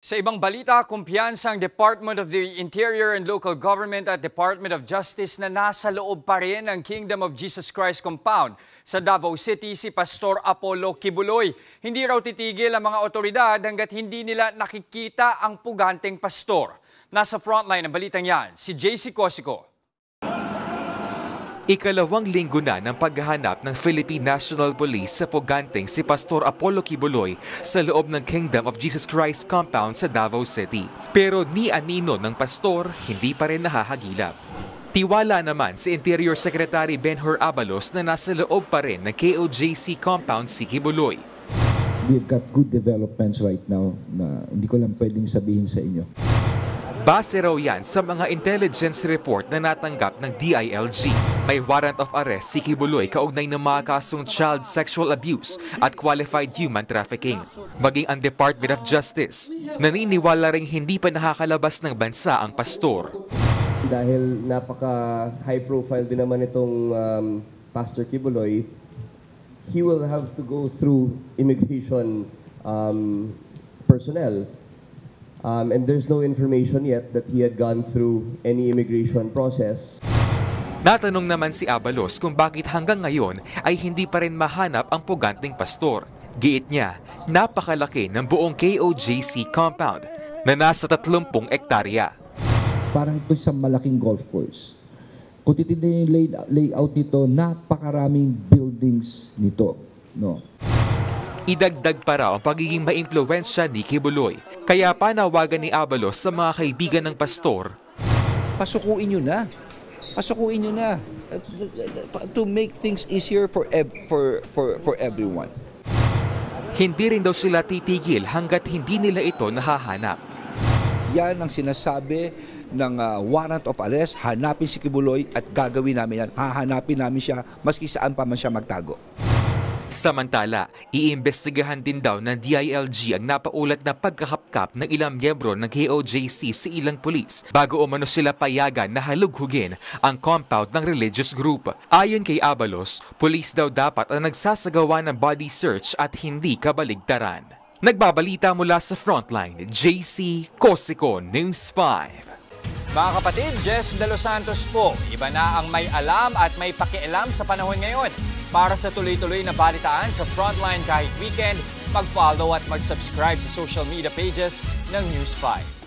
Sa ibang balita, kumpiyansa ang Department of the Interior and Local Government at Department of Justice na nasa loob pa rin ng Kingdom of Jesus Christ compound sa Davao City si Pastor Apollo Kibuloy. Hindi raw titigil ang mga otoridad hanggat hindi nila nakikita ang puganteng pastor. Nasa frontline ng balitang yan, si JC Cosico. Ikalawang linggo na ng paghahanap ng Philippine National Police sa puganteng si Pastor Apollo Kibuloy sa loob ng Kingdom of Jesus Christ compound sa Davao City. Pero ni anino ng pastor, hindi pa rin nahahagilap. Tiwala naman si Interior Secretary Benhur Abalos na nasa loob pa rin ng KOJC compound si Kibuloy. We've got good developments right now na hindi ko lang pwedeng sabihin sa inyo. Base raw yan sa mga intelligence report na natanggap ng DILG. May warrant of arrest si Kibuloy kaugnay ng mga kasong child sexual abuse at qualified human trafficking. Maging ang Department of Justice, naniniwala ring hindi pa nakakalabas ng bansa ang pastor. Dahil napaka-high profile din naman itong Pastor Kibuloy, he will have to go through immigration personnel. And there's no information yet that he had gone through any immigration process. Natanong naman si Abalos kung bakit hanggang ngayon ay hindi pa rin mahanap ang puganteng pastor. Giit niya, napakalaki ng buong KOJC compound na nasa 30 ektarya. Parang ito sa malaking golf course. Kung titignan yung layout nito, napakaraming buildings nito. No? Idagdag pa raw ang pagiging maimpluwensya ni Kibuloy. Kaya panawagan ni Abalos sa mga kaibigan ng pastor. Pasukuin nyo na. Pasukuin nyo na. To make things easier for everyone. Hindi rin daw sila titigil hanggat hindi nila ito nahahanap. Yan ang sinasabi ng warrant of arrest. Hanapin si Kibuloy at gagawin namin yan. Hahanapin namin siya maski saan pa man siya magtago. Samantala, iimbestigahan din daw ng DILG ang napaulat na pagkakapkap ng ilang miyembro ng KOJC sa ilang pulis bago umano sila payagan na halughugin ang compound ng religious group. Ayon kay Abalos, pulis daw dapat ang nagsasagawa ng body search at hindi kabaligtaran. Nagbabalita mula sa Frontline, JC Cosico, News 5. Mga kapatid, Jess De Los Santos po. Iba na ang may alam at may pakialam sa panahon ngayon. Para sa tuloy-tuloy na balitaan sa Frontline kahit weekend, mag-follow at mag-subscribe sa social media pages ng News 5.